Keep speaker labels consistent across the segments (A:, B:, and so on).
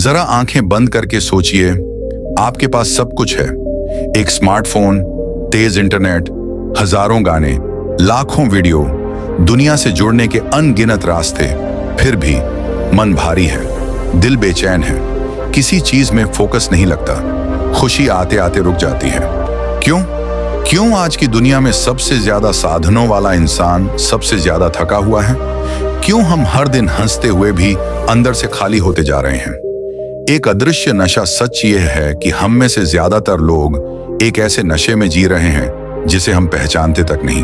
A: जरा आंखें बंद करके सोचिए, आपके पास सब कुछ है। एक स्मार्टफोन, तेज इंटरनेट, हजारों गाने, लाखों वीडियो, दुनिया से जुड़ने के अनगिनत रास्ते, फिर भी मन भारी है, दिल बेचैन है, किसी चीज में फोकस नहीं लगता, खुशी आते आते रुक जाती है। क्यों आज की दुनिया में सबसे ज्यादा साधनों वाला इंसान सबसे ज्यादा थका हुआ है? क्यों हम हर दिन हंसते हुए भी अंदर से खाली होते जा रहे हैं? एक अदृश्य नशा सच ये है कि हम में से ज्यादातर लोग एक ऐसे नशे में जी रहे हैं जिसे हम पहचानते तक नहीं।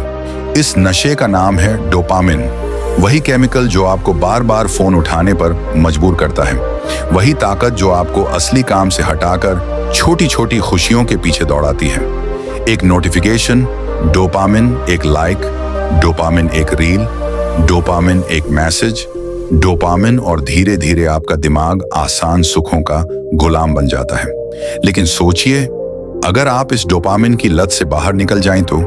A: इस नशे का नाम है डोपामिन। वही केमिकल जो आपको बार बार फोन उठाने पर मजबूर करता है, वही ताकत जो आपको असली काम से हटाकर छोटी छोटी खुशियों के पीछे दौड़ाती है। एक नोटिफिकेशन, डोपामिन एक लाइक, डोपामिन एक रील, डोपामिन एक मैसेज, डोपामिन, और धीरे धीरे आपका दिमाग आसान सुखों का गुलाम बन जाता है। लेकिन सोचिए, अगर आप इस डोपामिन की लत से बाहर निकल जाएं तो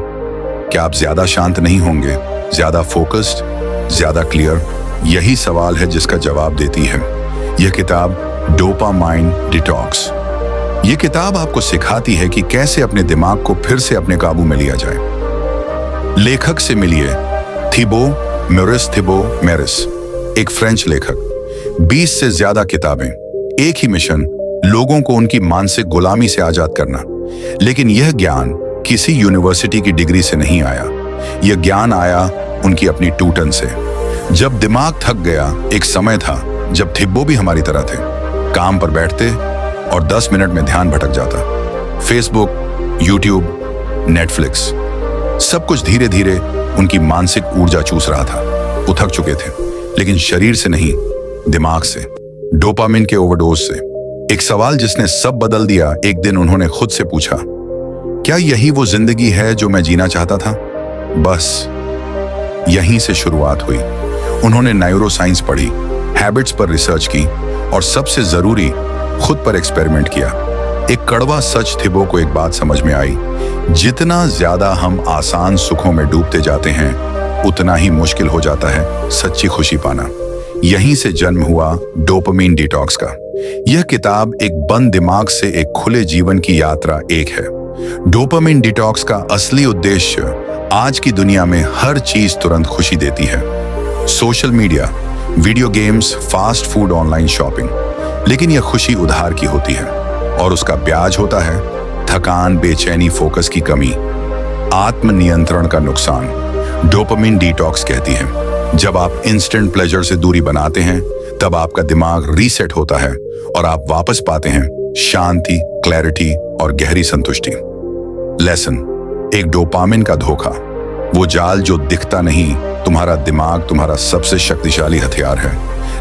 A: क्या आप ज्यादा शांत नहीं होंगे, ज्यादा फोकस्ड, ज्यादा क्लियर? यही सवाल है जिसका जवाब देती है यह किताब, डोपामाइन डिटॉक्स। यह किताब आपको सिखाती है कि कैसे अपने दिमाग को फिर से अपने काबू में लिया जाए। लेखक से मिलिए, थिबो मोरिस थिबो मेरिस, एक फ्रेंच लेखक। 20 से ज्यादा किताबें, एक ही मिशन, लोगों को उनकी मानसिक गुलामी से आजाद करना। लेकिन यह ज्ञान किसी यूनिवर्सिटी की डिग्री से नहीं आया, यह ज्ञान आया उनकी अपनी टूटन से। जब दिमाग थक गया, एक समय था जब थिब्बो भी हमारी तरह थे, काम पर बैठते और 10 मिनट में ध्यान भटक जाता। फेसबुक, यूट्यूब, नेटफ्लिक्स, सब कुछ धीरे धीरे उनकी मानसिक ऊर्जा चूस रहा था। वो थक चुके थे, लेकिन शरीर से नहीं, दिमाग से, डोपामिन के ओवरडोज से। एक सवाल जिसने सब बदल दिया। एक दिन उन्होंने खुद से पूछा, क्या यही वो जिंदगी है जो मैं जीना चाहता था? बस यहीं से शुरुआत हुई। उन्होंने न्यूरोसाइंस पढ़ी, हैबिट्स पर रिसर्च की और सबसे जरूरी, खुद पर एक्सपेरिमेंट किया। एक कड़वा सच थिब्बो को एक बात समझ में आई, जितना ज्यादा हम आसान सुखों में डूबते जाते हैं, उतना ही मुश्किल हो जाता है सच्ची खुशी पाना। यहीं से जन्म हुआ डोपामाइन डिटॉक्स का। यह किताब एक बंद दिमाग से एक खुले जीवन की यात्रा एक है। डोपामाइन डिटॉक्स का असली उद्देश्य आज की दुनिया में हर चीज तुरंत खुशी देती है। Social media, video games, fast food, online shopping. लेकिन यह खुशी उधार की होती है और उसका ब्याज होता है थकान, बेचैनी, फोकस की कमी, आत्मनियंत्रण का नुकसान। डोपामाइन डिटॉक्स कहती है, जब आप इंस्टेंट प्लेजर से दूरी बनाते हैं, तब आपका दिमाग रीसेट होता है और आप वापस पाते हैं शांति, क्लैरिटी और गहरी संतुष्टि। लेसन, एक डोपामिन का धोखा, वो जाल जो दिखता नहीं। तुम्हारा दिमाग तुम्हारा सबसे शक्तिशाली हथियार है,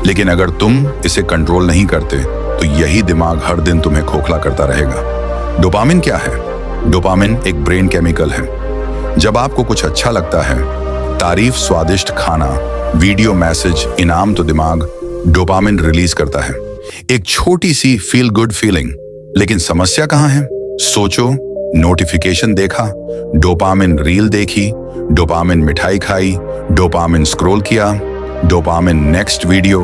A: लेकिन अगर तुम इसे कंट्रोल नहीं करते तो यही दिमाग हर दिन तुम्हें खोखला करता रहेगा। डोपामिन क्या है? डोपामिन एक ब्रेन केमिकल है। जब आपको कुछ अच्छा लगता है, तारीफ, स्वादिष्ट खाना, वीडियो, मैसेज, इनाम, तो दिमाग डोपामिन रिलीज करता है। एक छोटी सी फील गुड फीलिंग। लेकिन समस्या कहाँ है? सोचो, नोटिफिकेशन देखा, डोपामिन रील देखी, डोपामिन मिठाई खाई, डोपामिन स्क्रॉल किया, डोपामिन नेक्स्ट वीडियो,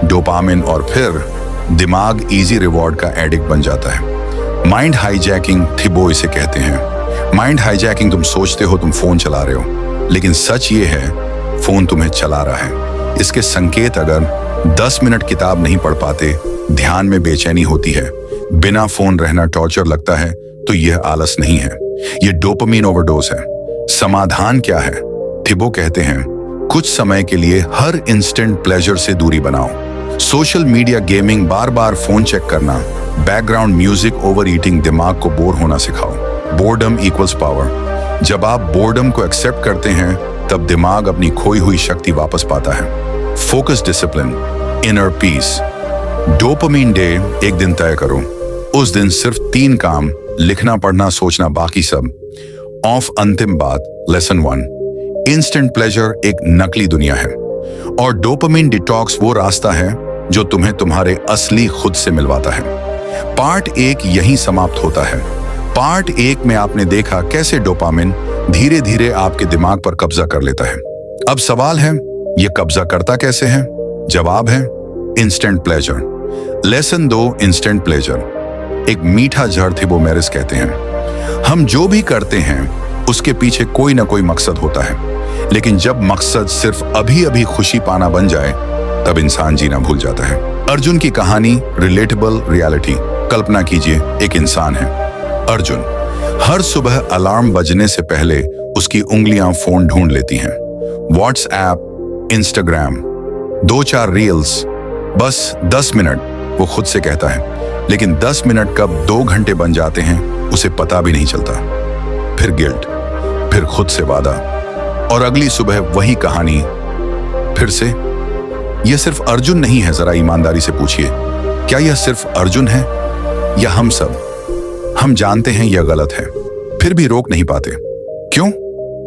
A: डोपामिन, और फिर दिमाग इजी रिवॉर्ड का एडिक्ट बन जाता है। माइंड हाईजैकिंग, थिब्बो इसे कहते हैं। माइंड हाईजैकिंग, तुम सोचते हो तुम फोन चला रहे हो, लेकिन सच ये है फोन तुम्हें चला रहा है। इसके संकेत, अगर 10 मिनट किताब नहीं पढ़ पाते, ध्यान में बेचैनी होती है, बिना फोन रहना टॉर्चर लगता है, तो यह आलस नहीं है, यह डोपामाइन ओवरडोज है। समाधान क्या है? थिब्बो कहते हैं, कुछ समय के लिए हर इंस्टेंट प्लेजर से दूरी बनाओ। सोशल मीडिया, गेमिंग, बार बार फोन चेक करना, बैकग्राउंड म्यूजिक, ओवर ईटिंग, दिमाग को बोर होना सिखाओ। Boredom equals power. जब आप बोर्डम को एक्सेप्ट करते हैं, तब दिमाग अपनी खोई हुई शक्ति वापस पाता है। Focus, discipline, inner peace. Dopamine day एक दिन तय करो। उस दिन सिर्फ 3 काम, लिखना, पढ़ना, सोचना, बाकी सब ऑफ। अंतिम बात, लेसन 1, इंस्टेंट प्लेजर एक नकली दुनिया है और डोपामाइन डिटॉक्स वो रास्ता है जो तुम्हें तुम्हारे असली खुद से मिलवाता है। पार्ट 1 यहीं समाप्त होता है। पार्ट 1 में आपने देखा कैसे डोपामिन धीरे धीरे आपके दिमाग पर कब्जा कर लेता है। अब सवाल है, ये कब्जा करता कैसे है? जवाब है instant pleasure. Lesson 2 instant pleasure. एक मीठा जहर थिबो मैरिस कहते हैं। हम जो भी करते हैं उसके पीछे कोई ना कोई मकसद होता है, लेकिन जब मकसद सिर्फ अभी अभी खुशी पाना बन जाए तब इंसान जीना भूल जाता है। अर्जुन की कहानी रिलेटेबल रियलिटी। कल्पना कीजिए, एक इंसान है अर्जुन। हर सुबह अलार्म बजने से पहले उसकी उंगलियां फोन ढूंढ लेती हैं। व्हाट्सएप, इंस्टाग्राम, 2-4 रील्स, बस 10 मिनट, वो खुद से कहता है। लेकिन 10 मिनट कब 2 घंटे बन जाते हैं उसे पता भी नहीं चलता। फिर गिल्ट, फिर खुद से वादा, और अगली सुबह वही कहानी फिर से। यह सिर्फ अर्जुन नहीं है, जरा ईमानदारी से पूछिए, क्या यह सिर्फ अर्जुन है या हम सब? हम जानते हैं यह गलत है, फिर भी रोक नहीं पाते। क्यों?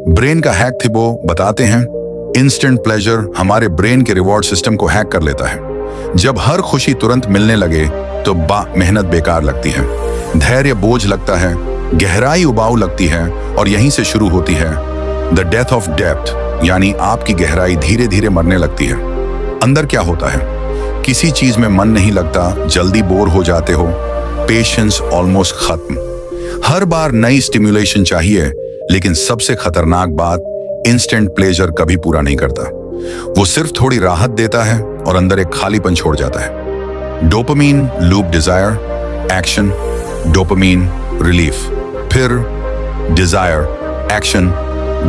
A: ब्रेन का हैक थिबो बताते हैं, इंस्टेंट प्लेजर हमारे ब्रेन के रिवॉर्ड सिस्टम को हैक कर लेता है। जब हर खुशी तुरंत मिलने लगे तो मेहनत बेकार लगती है, धैर्य बोझ लगता है, गहराई उबाऊ लगती है, और यहीं से शुरू होती है द डेथ ऑफ डेप्थ, यानी आपकी गहराई धीरे धीरे मरने लगती है। अंदर क्या होता है? किसी चीज में मन नहीं लगता, जल्दी बोर हो जाते हो, पेशेंस ऑलमोस्ट खत्म, हर बार नई स्टिम्युलेशन चाहिए। लेकिन सबसे खतरनाक बात, इंस्टेंट प्लेजर कभी पूरा नहीं करता। वो सिर्फ थोड़ी राहत देता है और अंदर एक खालीपन छोड़ जाता है। Dopamine loop, desire, action, dopamine, relief, फिर डिजायर, एक्शन,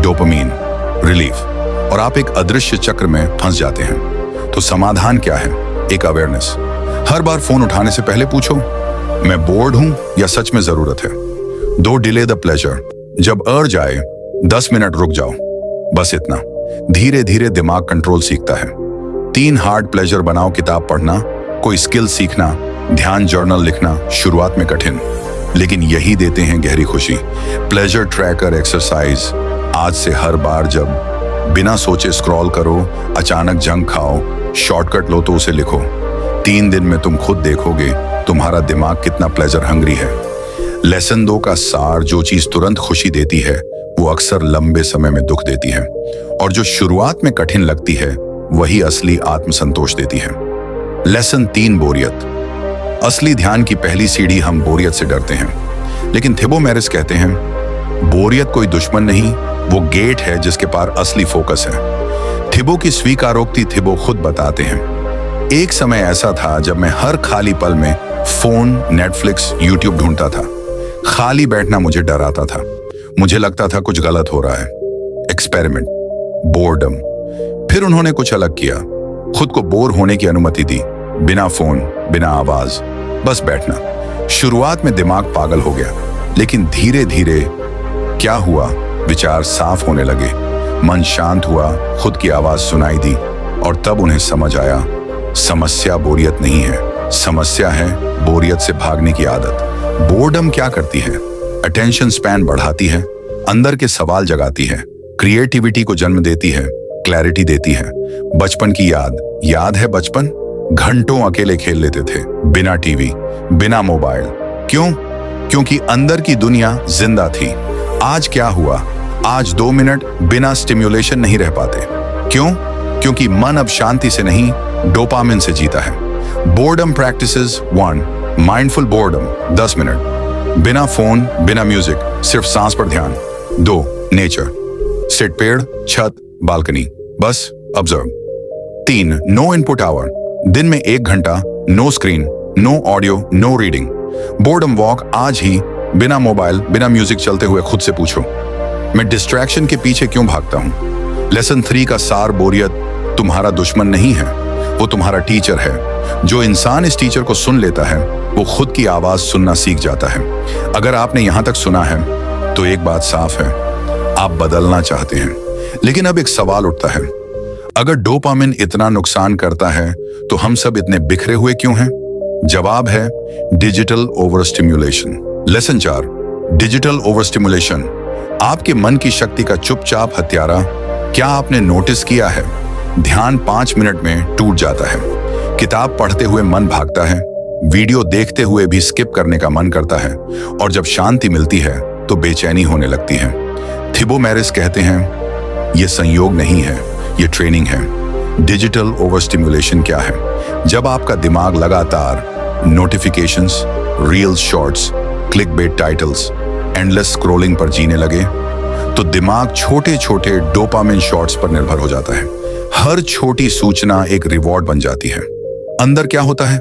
A: डोपामीन, रिलीफ, और आप एक अदृश्य चक्र में फंस जाते हैं। तो समाधान क्या है? एक अवेयरनेस। हर बार फोन उठाने से पहले पूछो, मैं बोर्ड हूं या सच में जरूरत है? 2 डिले द प्लेजर। जब अर्ज आए 10 मिनट रुक जाओ, बस इतना। धीरे धीरे दिमाग कंट्रोल सीखता है। 3 हार्ड प्लेजर बनाओ, किताब पढ़ना, कोई स्किल सीखना, ध्यान जर्नल लिखना। शुरुआत में कठिन, लेकिन यही देते हैं गहरी खुशी। Pleasure tracker exercise. आज से हर बार जब बिना सोचे स्क्रॉल करो, अचानक जंक खाओ, शॉर्टकट लो तो उसे लिखो। 3 दिन में तुम खुद देखोगे तुम्हारा दिमाग कितना प्लेजर हंग्री है। लेसन 2 का सार, जो चीज तुरंत खुशी देती है वो अक्सर लंबे समय में दुख देती है, और जो शुरुआत में कठिन लगती है वही असली आत्मसंतोष देती है। लेसन 3, बोरियत। असली ध्यान की पहली सीढ़ी, हम बोरियत से डरते हैं, लेकिन थिबो मैरिस कहते हैं बोरियत कोई दुश्मन नहीं, वो गेट है जिसके पार असली फोकस है। थिबो की स्वीकारोक्ति थिबो खुद बताते हैं, एक समय ऐसा था जब मैं हर खाली पल में फोन, नेटफ्लिक्स, यूट्यूब ढूंढता था। खाली बैठना मुझे डराता था, मुझे लगता था कुछ गलत हो रहा है। Experiment, boredom. फिर उन्होंने कुछ अलग किया, खुद को बोर होने की अनुमति दी, बिना फोन, बिना आवाज, बस बैठना। शुरुआत में दिमाग पागल हो गया, लेकिन धीरे धीरे क्या हुआ, विचार साफ होने लगे, मन शांत हुआ, खुद की आवाज सुनाई दी, और तब उन्हें समझ आया समस्या बोरियत नहीं है, समस्या है बोरियत से भागने की आदत। बोर्डम क्या करती है? अटेंशन स्पैन बढ़ाती है, अंदर के सवाल जगाती है, क्रिएटिविटी को जन्म देती है, क्लैरिटी देती है। बचपन की याद है बचपन? घंटों अकेले खेल लेते थे, बिना टीवी, बिना मोबाइल। क्यों? क्योंकि अंदर की दुनिया जिंदा थी। आज क्या हुआ? आज 2 मिनट बिना स्टिम्युलेशन नहीं रह पाते। क्यों? क्योंकि मन अब शांति से नहीं, डोपामिन से जीता है। Boredom practices 1, mindful boredom 10 minute, बिना फोन, बिना म्यूजिक, सिर्फ सांस पर ध्यान। 2, नेचर, सिट, पेड़, छत, बालकनी, बस ऑब्जर्व। 3, नो इनपुट आवर, दिन में 1 घंटा, no screen, no audio, no reading. Boredom walk, आज ही बिना मोबाइल, बिना म्यूजिक चलते हुए खुद से पूछो, मैं डिस्ट्रैक्शन के पीछे क्यों भागता हूं? लेसन 3 का सार, बोरियत तुम्हारा दुश्मन नहीं है, वो तुम्हारा टीचर है। जो इंसान इस टीचर को सुन लेता है वो खुद की आवाज सुनना सीख जाता है। अगर आपने यहां तक सुना है तो एक बात साफ है, आप बदलना चाहते हैं। लेकिन अब एक सवाल उठता है, अगर डोपामिन इतना नुकसान करता है तो हम सब इतने बिखरे हुए क्यों हैं? जवाब है digital over stimulation. Lesson 4, digital over stimulation आपके मन की शक्ति का चुपचाप हत्यारा। क्या आपने नोटिस किया है, ध्यान 5 मिनट में टूट जाता है। किताब पढ़ते हुए मन भागता है, वीडियो देखते हुए भी स्किप करने का मन करता है, और जब शांति मिलती है तो बेचैनी होने लगती है। थिबो मैरिस कहते हैं यह संयोग नहीं है, यह ट्रेनिंग है। डिजिटल ओवर स्टिम्युलेशन क्या है? जब आपका दिमाग लगातार notifications, reels shorts, clickbait titles, endless scrolling पर जीने लगे तो दिमाग छोटे छोटे डोपामिन शॉट्स पर निर्भर हो जाता है। हर छोटी सूचना एक रिवॉर्ड बन जाती है। अंदर क्या होता है?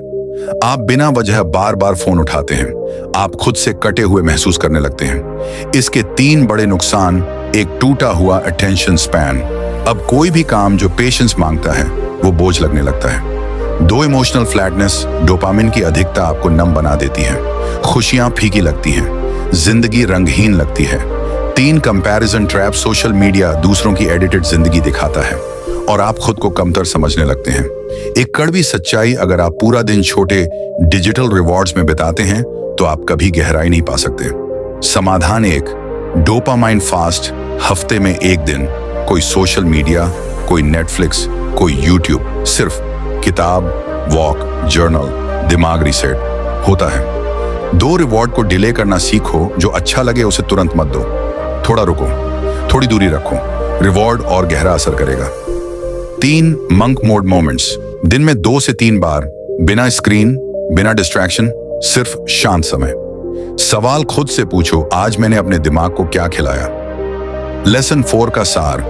A: आप बिना वजह बार बार फोन उठाते हैं। आप खुद से कटे हुए महसूस करने लगते हैं। इसके 3 बड़े नुकसान। एक, टूटा हुआ अटेंशन स्पैन। अब कोई भी काम जो पेशेंस मांगता है वो बोझ लगने लगता है। 2, इमोशनल फ्लैटनेस। डोपामिन की अधिकता आपको नम बना देती है। खुशियां फीकी लगती हैं, जिंदगी रंगहीन लगती है। 3, कंपैरिजन ट्रैप। सोशल मीडिया दूसरों की एडिटेड जिंदगी दिखाता है और आप खुद को कमतर समझने लगते हैं। एक कड़वी सच्चाई, अगर आप पूरा दिन छोटे डिजिटल रिवॉर्ड्स में बिताते हैं तो आप कभी गहराई नहीं पा सकते। समाधान 1, डोपामाइन फास्ट। हफ्ते में 1 दिन कोई सोशल मीडिया, कोई नेटफ्लिक्स, कोई यूट्यूब, सिर्फ किताब, वॉक, जर्नल, दिमाग रीसेट होता है। 2, रिवॉर्ड को डिले करना सीखो। जो अच्छा लगे उसे तुरंत मत दो, थोड़ा रुको, थोड़ी दूरी रखो, रिवॉर्ड और गहरा असर करेगा। 3, मंक मोड मोमेंट्स। दिन में 2 से 3 बार बिना स्क्रीन, बिना डिस्ट्रैक्शन, सिर्फ शांत समय। सवाल खुद से पूछो, आज मैंने अपने दिमाग को क्या खिलाया? लेसन 4 का सार।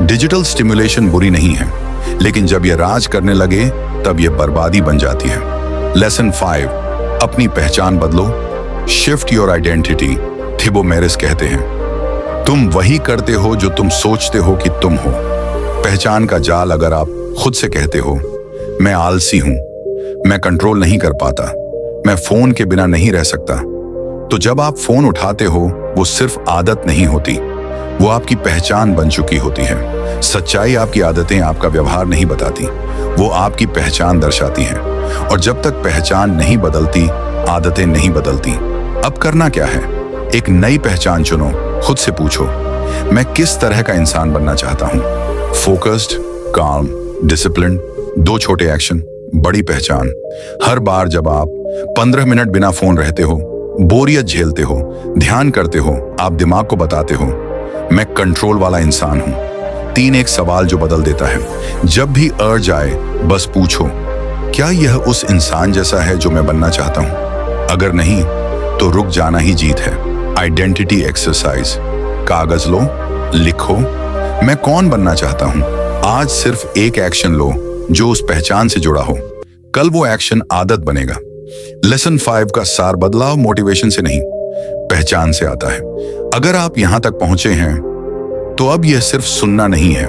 A: डिजिटल स्टिमुलेशन बुरी नहीं है, लेकिन जब यह राज करने लगे तब यह बर्बादी बन जाती है। लेसन 5, अपनी पहचान बदलो। Shift your identity. Thibaut Meurisse कहते हैं, तुम वही करते हो जो तुम सोचते हो कि तुम हो। पहचान का जाल। अगर आप खुद से कहते हो, मैं आलसी हूं, मैं कंट्रोल नहीं कर पाता, मैं फोन के बिना नहीं रह सकता, तो जब आप फोन उठाते हो वो सिर्फ आदत नहीं होती, वो आपकी पहचान बन चुकी होती है। सच्चाई, आपकी आदतें आपका व्यवहार नहीं बताती, वो आपकी पहचान दर्शाती हैं। और जब तक पहचान नहीं बदलती, आदतें नहीं बदलती। अब करना क्या है? एक नई पहचान चुनो। खुद से पूछो, मैं किस तरह का इंसान बनना चाहता हूं? फोकस्ड, काम, डिसिप्लिन। 2 छोटे एक्शन, बड़ी पहचान। हर बार जब आप 15 मिनट बिना फोन रहते हो, बोरियत झेलते हो, ध्यान करते हो, आप दिमाग को बताते हो, मैं कंट्रोल वाला इंसान हूं। 3, एक सवाल जो बदल देता है। जब भी अर्ज आए, बस पूछो, क्या यह उस इंसान जैसा है जो मैं बनना चाहता हूं? अगर नहीं, तो रुक जाना ही जीत है। Identity exercise. कागज लो, लिखो, मैं कौन बनना चाहता हूं। आज सिर्फ एक एक्शन लो जो उस पहचान से जुड़ा हो। कल वो एक्शन आदत बनेगा। लेसन 5 का सार। बदलाव मोटिवेशन से नहीं, पहचान से आता है। अगर आप यहां तक पहुंचे हैं तो अब यह सिर्फ सुनना नहीं है,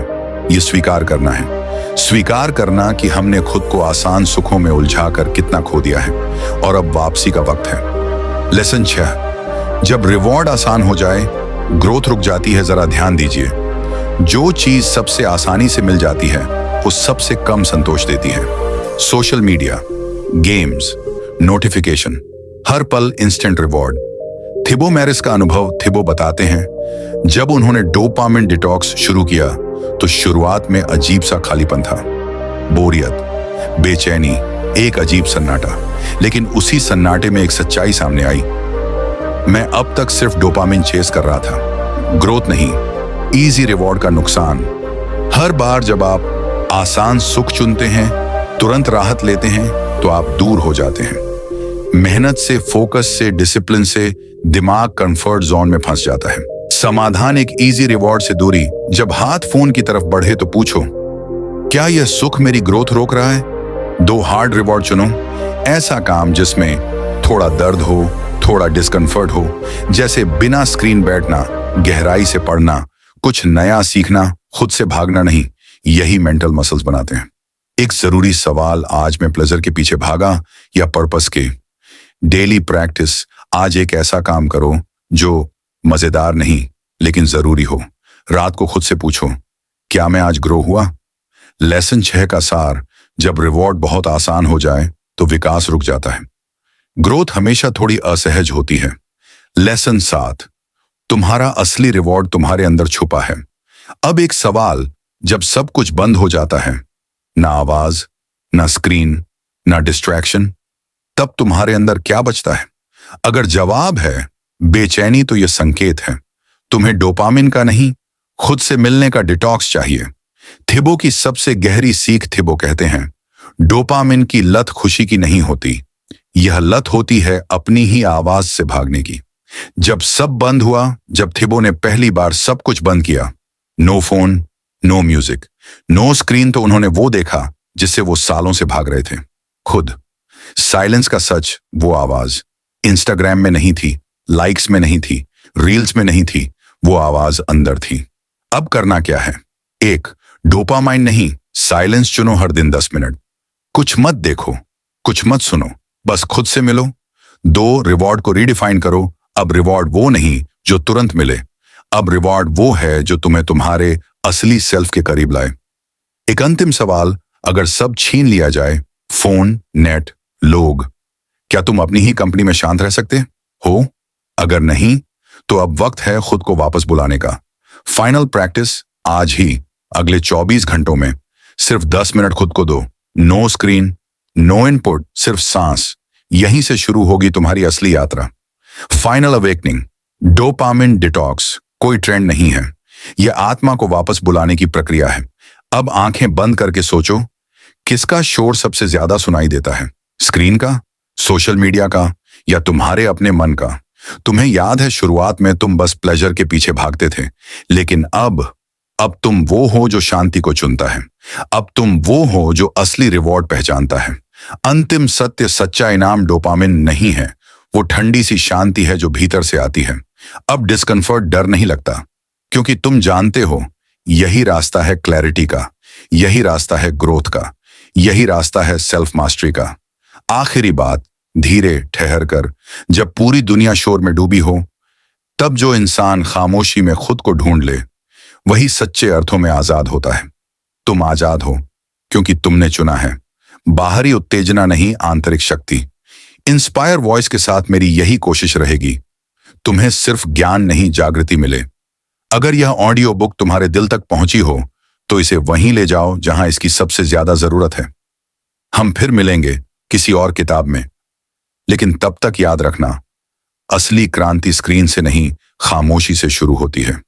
A: यह स्वीकार करना है। स्वीकार करना कि हमने खुद को आसान सुखों में उलझाकर कितना खो दिया है और अब वापसी का वक्त है। लेसन 6, जब रिवॉर्ड आसान हो जाए, ग्रोथ रुक जाती है। जरा ध्यान दीजिए, जो चीज सबसे आसानी से मिल जाती है वो सबसे कम संतोष देती है। सोशल मीडिया, गेम्स, नोटिफिकेशन, हर पल इंस्टेंट रिवॉर्ड। थिबो मैरिस का अनुभव। थिबो बताते हैं, जब उन्होंने डोपामिन डिटॉक्स शुरू किया तो शुरुआत में अजीब सा खालीपन था, बोरियत, बेचैनी, एक अजीब सन्नाटा। लेकिन उसी सन्नाटे में एक सच्चाई सामने आई। मैं अब तक सिर्फ डोपामिन चेस कर रहा था, ग्रोथ नहीं। इजी रिवॉर्ड का नुकसान। हर बार जब आप आसान सुख चुनते हैं, तुरंत राहत लेते हैं, तो आप दूर हो जाते हैं। मेहनत से, फोकस से, डिसिप्लिन से दिमाग कंफर्ट जोन में फंस जाता है। समाधान एक इजी रिवॉर्ड से दूरी। जब हाथ फोन की तरफ बढ़े तो पूछो, क्या यह सुख मेरी ग्रोथ रोक रहा है? 2 हार्ड रिवॉर्ड चुनो। ऐसा काम जिसमें थोड़ा दर्द हो, थोड़ा डिस्कंफर्ट हो, जैसे बिना स्क्रीन बैठना, गहराई से पढ़ना, कुछ नया सीखना, खुद से भागना नहीं। यही मेंटल मसल्स बनाते हैं। एक जरूरी सवाल, आज मैं प्लेजर के पीछे भागा या पर्पस के? Daily practice. आज एक ऐसा काम करो जो मजेदार नहीं लेकिन जरूरी हो। रात को खुद से पूछो, क्या मैं आज ग्रो हुआ? लेसन 6 का सार। जब रिवॉर्ड बहुत आसान हो जाए तो विकास रुक जाता है। ग्रोथ हमेशा थोड़ी असहज होती है। लेसन 7, तुम्हारा असली रिवॉर्ड तुम्हारे अंदर छुपा है। अब एक सवाल, जब सब कुछ बंद हो जाता है, ना आवाज, ना स्क्रीन, ना डिस्ट्रैक्शन, तब तुम्हारे अंदर क्या बचता है? अगर जवाब है बेचैनी, तो यह संकेत है तुम्हें डोपामिन का नहीं, खुद से मिलने का डिटॉक्स चाहिए। थिबो की सबसे गहरी सीख। थिबो कहते हैं, डोपामिन की लत खुशी की नहीं होती, यह लत होती है अपनी ही आवाज से भागने की। जब सब बंद हुआ, जब थिबो ने पहली बार सब कुछ बंद किया, no phone, no music, no screen, तो उन्होंने वो देखा जिससे वो सालों से भाग रहे थे, खुद। साइलेंस का सच, वो आवाज इंस्टाग्राम में नहीं थी, लाइक्स में नहीं थी, रील्स में नहीं थी, वो आवाज अंदर थी। अब करना क्या है? एक, डोपामाइन नहीं, साइलेंस चुनो हर दिन 10 मिनट। कुछ मत देखो, कुछ मत सुनो, बस खुद से मिलो। 2, रिवॉर्ड को रीडिफाइन करो। अब रिवॉर्ड वो नहीं जो तुरंत मिले, अब रिवॉर्ड वो है जो तुम्हें तुम्हारे असली सेल्फ के करीब लाए। एक अंतिम सवाल, अगर सब छीन लिया जाए, फोन, नेट, लोग, क्या तुम अपनी ही कंपनी में शांत रह सकते हो? अगर नहीं, तो अब वक्त है खुद को वापस बुलाने का। फाइनल प्रैक्टिस आज ही, अगले 24 घंटों में सिर्फ 10 मिनट खुद को दो। नो स्क्रीन, नो इनपुट, सिर्फ सांस। यहीं से शुरू होगी तुम्हारी असली यात्रा। फाइनल अवेकनिंग, डोपामिन डिटॉक्स कोई ट्रेंड नहीं है, यह आत्मा को वापस बुलाने की प्रक्रिया है। अब आंखें बंद करके सोचो, किसका शोर सबसे ज्यादा सुनाई देता है? स्क्रीन का, सोशल मीडिया का, या तुम्हारे अपने मन का? तुम्हें याद है शुरुआत में तुम बस प्लेजर के पीछे भागते थे, लेकिन अब तुम वो हो जो शांति को चुनता है। अब तुम वो हो जो असली रिवॉर्ड पहचानता है। अंतिम सत्य, सच्चा इनाम डोपामिन नहीं है, वो ठंडी सी शांति है जो भीतर से आती है। अब डिस्कम्फर्ट, डर नहीं लगता, क्योंकि तुम जानते हो यही रास्ता है क्लैरिटी का, यही रास्ता है ग्रोथ का, यही रास्ता है सेल्फ मास्टरी का। आखिरी बात, धीरे ठहर कर, जब पूरी दुनिया शोर में डूबी हो, तब जो इंसान खामोशी में खुद को ढूंढ ले, वही सच्चे अर्थों में आजाद होता है। तुम आजाद हो क्योंकि तुमने चुना है, बाहरी उत्तेजना नहीं, आंतरिक शक्ति। इंस्पायर वॉइस के साथ मेरी यही कोशिश रहेगी, तुम्हें सिर्फ ज्ञान नहीं, जागृति मिले। अगर यह ऑडियो बुक तुम्हारे दिल तक पहुंची हो, तो इसे वहीं ले जाओ जहां इसकी सबसे ज्यादा जरूरत है। हम फिर मिलेंगे किसी और किताब में, लेकिन तब तक याद रखना, असली क्रांति स्क्रीन से नहीं, खामोशी से शुरू होती है।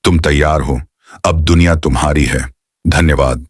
A: तुम तैयार हो? अब दुनिया तुम्हारी है। धन्यवाद।